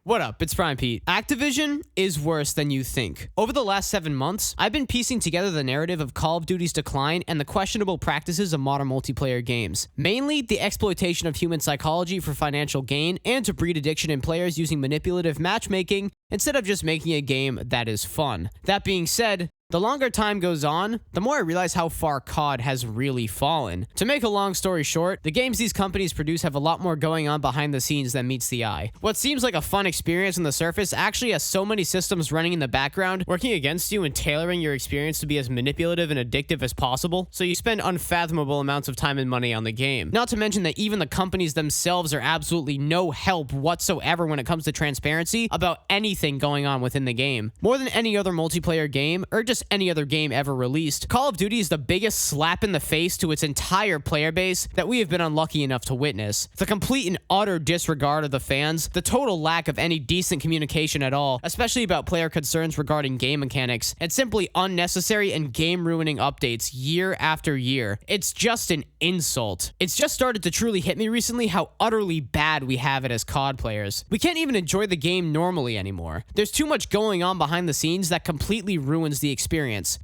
What up? It's Prime Pete. Activision is worse than you think. Over the last 7 months, I've been piecing together the narrative of Call of Duty's decline and the questionable practices of modern multiplayer games. Mainly, the exploitation of human psychology for financial gain and to breed addiction in players using manipulative matchmaking instead of just making a game that is fun. That being said, the longer time goes on, the more I realize how far COD has really fallen. To make a long story short, the games these companies produce have a lot more going on behind the scenes than meets the eye. What seems like a fun experience on the surface actually has so many systems running in the background, working against you and tailoring your experience to be as manipulative and addictive as possible, so you spend unfathomable amounts of time and money on the game. Not to mention that even the companies themselves are absolutely no help whatsoever when it comes to transparency about anything going on within the game. More than any other multiplayer game, or just any other game ever released, Call of Duty is the biggest slap in the face to its entire player base that we have been unlucky enough to witness. The complete and utter disregard of the fans, the total lack of any decent communication at all, especially about player concerns regarding game mechanics, and simply unnecessary and game-ruining updates year after year. It's just an insult. It's just started to truly hit me recently how utterly bad we have it as COD players. We can't even enjoy the game normally anymore. There's too much going on behind the scenes that completely ruins the experience.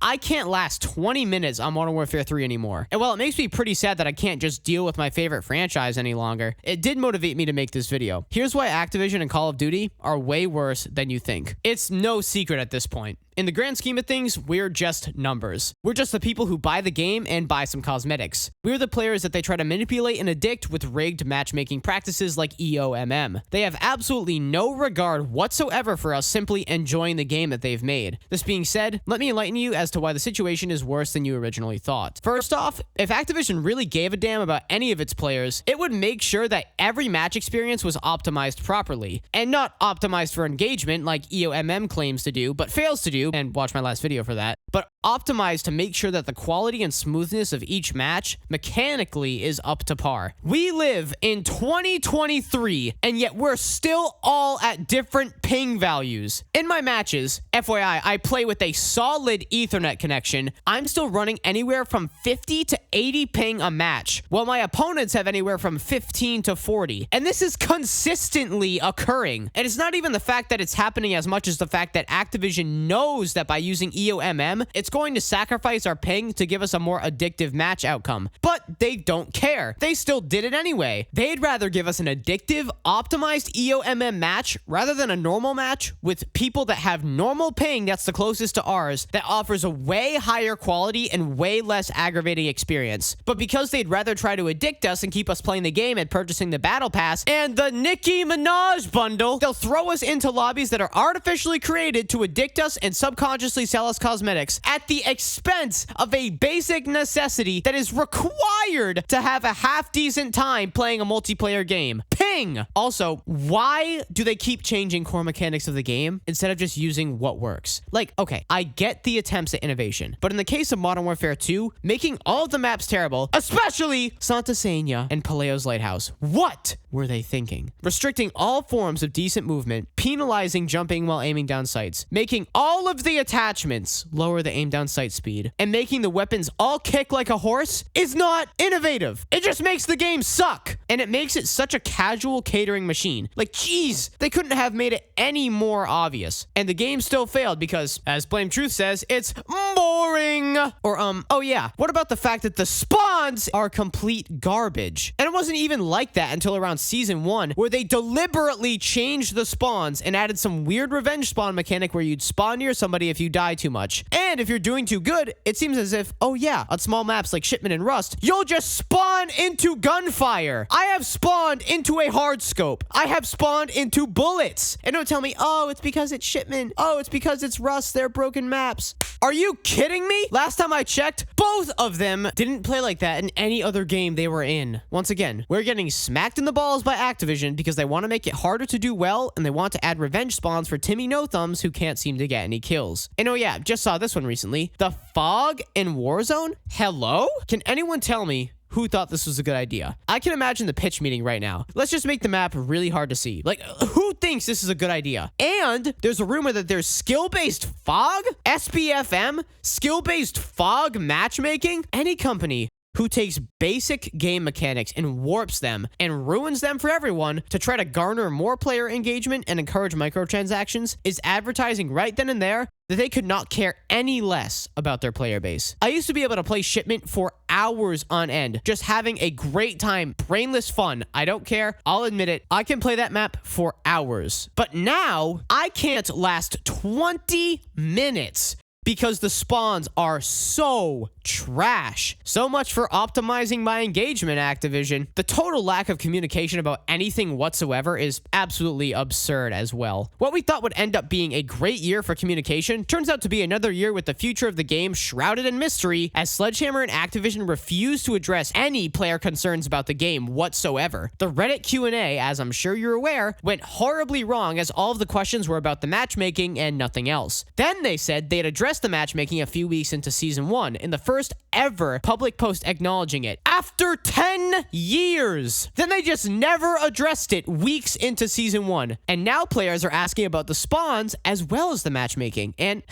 I can't last 20 minutes on Modern Warfare 3 anymore. And while it makes me pretty sad that I can't just deal with my favorite franchise any longer, it did motivate me to make this video. Here's why Activision and Call of Duty are way worse than you think. It's no secret at this point. In the grand scheme of things, we're just numbers. We're just the people who buy the game and buy some cosmetics. We're the players that they try to manipulate and addict with rigged matchmaking practices like eomm. They have absolutely no regard whatsoever for us simply enjoying the game that they've made. This being said, let me enlighten you as to why the situation is worse than you originally thought. First off, if Activision really gave a damn about any of its players, it would make sure that every match experience was optimized properly, and not optimized for engagement like eomm claims to do, but fails to do, and watch my last video for that, but optimized to make sure that the quality and smoothness of each match mechanically is up to par. We live in 2023, and yet we're still all at different ping values. In my matches, FYI, I play with a solid Ethernet connection. I'm still running anywhere from 50 to 80 ping a match, while my opponents have anywhere from 15 to 40. And this is consistently occurring. And it's not even the fact that it's happening as much as the fact that Activision knows that by using eomm, it's going to sacrifice our ping to give us a more addictive match outcome. But they don't care. They still did it anyway. They'd rather give us an addictive, optimized eomm match rather than a normal match with people that have normal ping that's the closest to ours, that offers a way higher quality and way less aggravating experience. But because they'd rather try to addict us and keep us playing the game and purchasing the battle pass and the Nicki Minaj bundle, they'll throw us into lobbies that are artificially created to addict us and subconsciously sell us cosmetics at the expense of a basic necessity that is required to have a half-decent time playing a multiplayer game. Ping! Also, why do they keep changing core mechanics of the game instead of just using what works? Like, okay, I get the attempts at innovation, but in the case of Modern Warfare 2, making all of the maps terrible, especially Santa Senya and Paleo's Lighthouse, what were they thinking? Restricting all forms of decent movement, penalizing jumping while aiming down sights, making all of the attachments lower the aim down sight speed, and making the weapons all kick like a horse is not innovative. It just makes the game suck. And it makes it such a casual catering machine. Like, geez, they couldn't have made it any more obvious. And the game still failed because, as Blame Truth says, it's boring. Or, oh yeah, what about the fact that the spawns are complete garbage? And it wasn't even like that until around Season 1, where they deliberately changed the spawns and added some weird revenge spawn mechanic where you'd spawn near somebody if you die too much. And if you're doing too good, it seems as if, oh yeah, on small maps like Shipment and Rust, you'll just spawn into gunfire. I have spawned into a hard scope. I have spawned into bullets. And don't tell me, oh, it's because it's Shipment. Oh, it's because it's Rust. They're broken maps. Are you kidding me? Last time I checked, both of them didn't play like that in any other game they were in. Once again, we're getting smacked in the balls by Activision because they want to make it harder to do well, and they want to add revenge spawns for Timmy No Thumbs who can't seem to get any kills. And oh yeah, just saw this one recently. The fog in Warzone? Hello? Can anyone tell me who thought this was a good idea? I can imagine the pitch meeting right now. Let's just make the map really hard to see. Like, who thinks this is a good idea? And there's a rumor that there's skill-based fog? SPFM? Skill-based fog matchmaking? Any company who takes basic game mechanics and warps them and ruins them for everyone to try to garner more player engagement and encourage microtransactions, is advertising right then and there that they could not care any less about their player base. I used to be able to play Shipment for hours on end, just having a great time, brainless fun. I don't care. I'll admit it. I can play that map for hours. But now, I can't last 20 minutes because the spawns are so trash. So much for optimizing my engagement, Activision. The total lack of communication about anything whatsoever is absolutely absurd as well. What we thought would end up being a great year for communication turns out to be another year with the future of the game shrouded in mystery, as Sledgehammer and Activision refuse to address any player concerns about the game whatsoever. The Reddit Q&A, as I'm sure you're aware, went horribly wrong as all of the questions were about the matchmaking and nothing else. Then they said they'd address the matchmaking a few weeks into Season 1, in the first ever public post acknowledging it. After 10 years! Then they just never addressed it weeks into Season 1. And now players are asking about the spawns as well as the matchmaking. And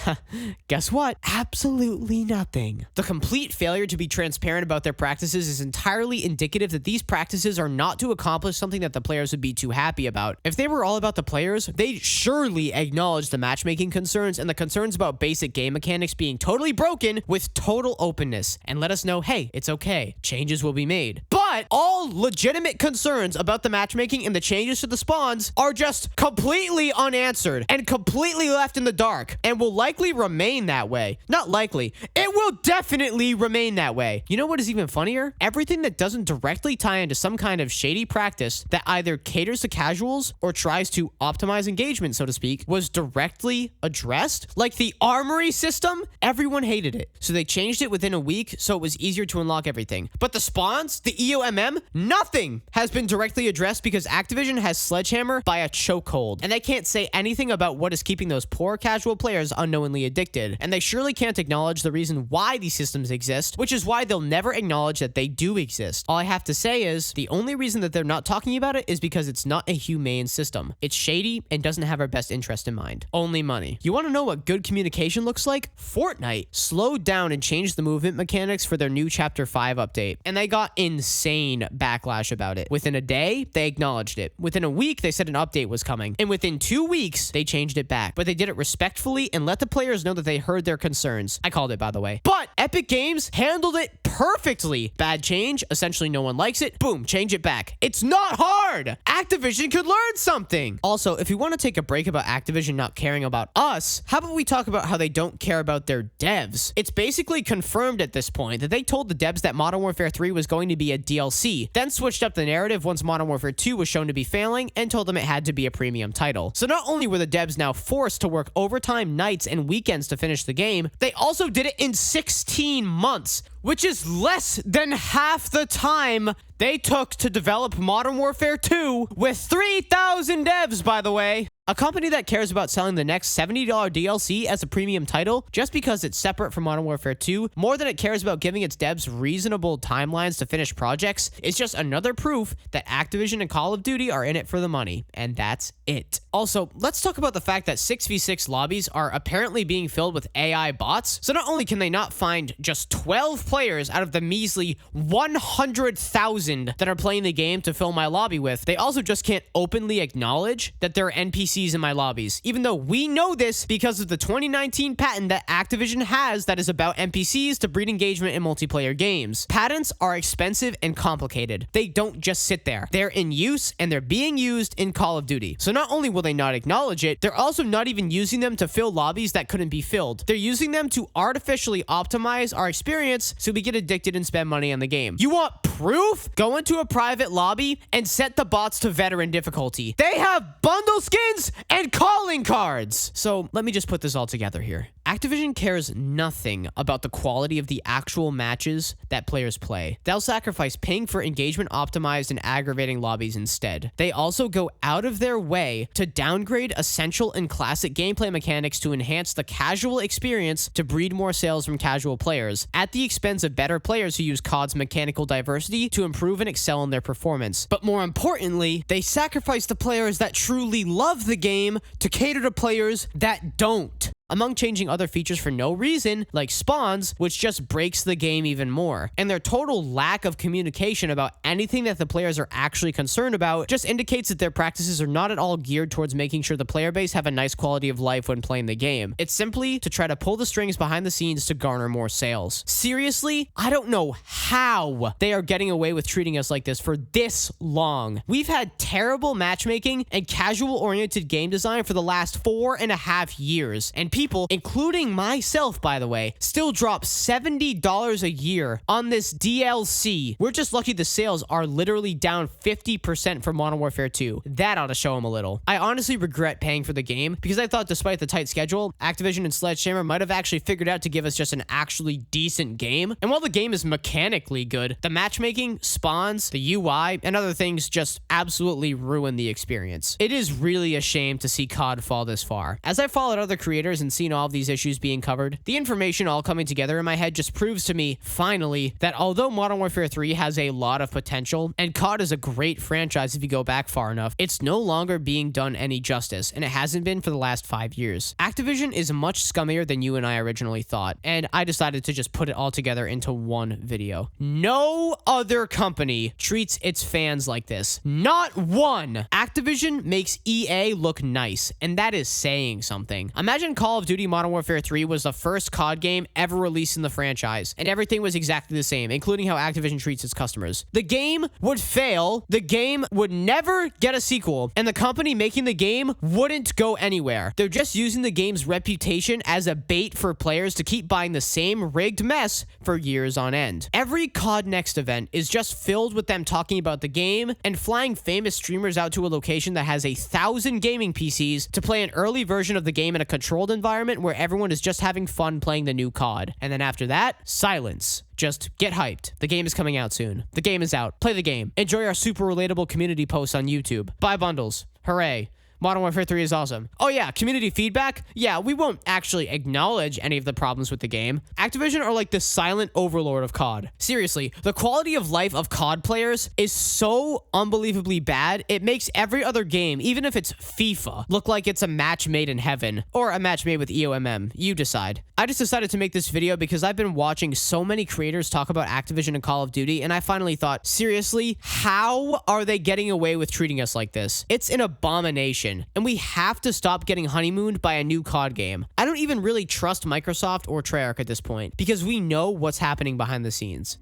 guess what? Absolutely nothing. The complete failure to be transparent about their practices is entirely indicative that these practices are not to accomplish something that the players would be too happy about. If they were all about the players, they'd surely acknowledge the matchmaking concerns and the concerns about basic game mechanics being totally broken with total openness and let us know, hey, it's okay. Changes will be made. But all legitimate concerns about the matchmaking and the changes to the spawns are just completely unanswered and completely left in the dark and will likely remain that way. Not likely. It will definitely remain that way. You know what is even funnier? Everything that doesn't directly tie into some kind of shady practice that either caters to casuals or tries to optimize engagement, so to speak, was directly addressed. Like the armory system, everyone hated it. So they changed it within a week so it was easier to unlock everything. But the spawns, the eomm, nothing has been directly addressed because Activision has Sledgehammer by a chokehold. And they can't say anything about what is keeping those poor casual players unknowingly addicted. And they surely can't acknowledge the reason why these systems exist, which is why they'll never acknowledge that they do exist. All I have to say is, the only reason that they're not talking about it is because it's not a humane system. It's shady and doesn't have our best interest in mind. Only money. You want to know what good communication looks like? Fortnite slowed down and changed the movement mechanics for their new Chapter 5 update, and they got insane backlash about it. Within a day, they acknowledged it. Within a week, they said an update was coming, and within 2 weeks, they changed it back. But they did it respectfully and let the players know that they heard their concerns. I called it, by the way. But Epic Games handled it perfectly. Bad change, essentially no one likes it, boom, change it back. It's not hard! Activision could learn something! Also, if you want to take a break about Activision not caring about us, how about we talk about how they don't care about their devs? It's basically confirmed at this point that they told the devs that Modern Warfare 3 was going to be a DLC, then switched up the narrative once Modern Warfare 2 was shown to be failing and told them it had to be a premium title. So not only were the devs now forced to work overtime nights and weekends to finish the game, they also did it in 16 months, which is less than half the time they took to develop Modern Warfare 2 with 3,000 devs, by the way. A company that cares about selling the next $70 DLC as a premium title just because it's separate from Modern Warfare 2 more than it cares about giving its devs reasonable timelines to finish projects is just another proof that Activision and Call of Duty are in it for the money, and that's it. Also, let's talk about the fact that 6v6 lobbies are apparently being filled with AI bots, so not only can they not find just 12 players out of the measly 100,000 that are playing the game to fill my lobby with, they also just can't openly acknowledge that there are NPCs in my lobbies, even though we know this because of the 2019 patent that Activision has that is about NPCs to breed engagement in multiplayer games. Patents are expensive and complicated. They don't just sit there. They're in use and they're being used in Call of Duty. So not only will they not acknowledge it, they're also not even using them to fill lobbies that couldn't be filled. They're using them to artificially optimize our experience so we get addicted and spend money on the game. You want proof? Go into a private lobby and set the bots to veteran difficulty. They have bundle skins and calling cards. So let me just put this all together here. Activision cares nothing about the quality of the actual matches that players play. They'll sacrifice paying for engagement optimized and aggravating lobbies instead. They also go out of their way to downgrade essential and classic gameplay mechanics to enhance the casual experience to breed more sales from casual players, at the expense of better players who use COD's mechanical diversity to improve and excel in their performance. But more importantly, they sacrifice the players that truly love the game to cater to players that don't. among changing other features for no reason, like spawns, which just breaks the game even more. And their total lack of communication about anything that the players are actually concerned about just indicates that their practices are not at all geared towards making sure the player base have a nice quality of life when playing the game. It's simply to try to pull the strings behind the scenes to garner more sales. Seriously, I don't know how they are getting away with treating us like this for this long. We've had terrible matchmaking and casual-oriented game design for the last 4.5 years, and people, including myself by the way, still drop $70 a year on this DLC. We're just lucky the sales are literally down 50% for Modern Warfare 2. That ought to show them a little. I honestly regret paying for the game because I thought despite the tight schedule, Activision and Sledgehammer might have actually figured out to give us just an actually decent game. And while the game is mechanically good, the matchmaking, spawns, the UI, and other things just absolutely ruin the experience. It is really a shame to see COD fall this far. As I followed other creators and seen all of these issues being covered, the information all coming together in my head just proves to me, finally, that although Modern Warfare 3 has a lot of potential, and COD is a great franchise if you go back far enough, it's no longer being done any justice, and it hasn't been for the last 5 years. Activision is much scummier than you and I originally thought, and I decided to just put it all together into one video. No other company treats its fans like this. Not one! Activision makes EA look nice, and that is saying something. Imagine Call of Duty Modern Warfare 3 was the first COD game ever released in the franchise, and everything was exactly the same, including how Activision treats its customers. The game would fail, the game would never get a sequel, and the company making the game wouldn't go anywhere. They're just using the game's reputation as a bait for players to keep buying the same rigged mess for years on end. Every COD Next event is just filled with them talking about the game and flying famous streamers out to a location that has 1,000 gaming PCs to play an early version of the game in a controlled environment where everyone is just having fun playing the new COD. And then after that, silence. Just get hyped. The game is coming out soon. The game is out. Play the game. Enjoy our super relatable community posts on YouTube. Buy bundles. Hooray. Modern Warfare 3 is awesome. Oh yeah, community feedback? Yeah, we won't actually acknowledge any of the problems with the game. Activision are like the silent overlord of COD. Seriously, the quality of life of COD players is so unbelievably bad, it makes every other game, even if it's FIFA, look like it's a match made in heaven. Or a match made with eomm. You decide. I just decided to make this video because I've been watching so many creators talk about Activision and Call of Duty, and I finally thought, seriously, how are they getting away with treating us like this? It's an abomination. And we have to stop getting honeymooned by a new COD game. I don't even really trust Microsoft or Treyarch at this point because we know what's happening behind the scenes.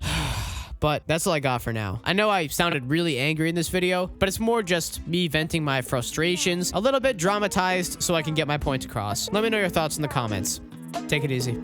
But that's all I got for now. I know I sounded really angry in this video, but it's more just me venting my frustrations, a little bit dramatized so I can get my point across. Let me know your thoughts in the comments. Take it easy.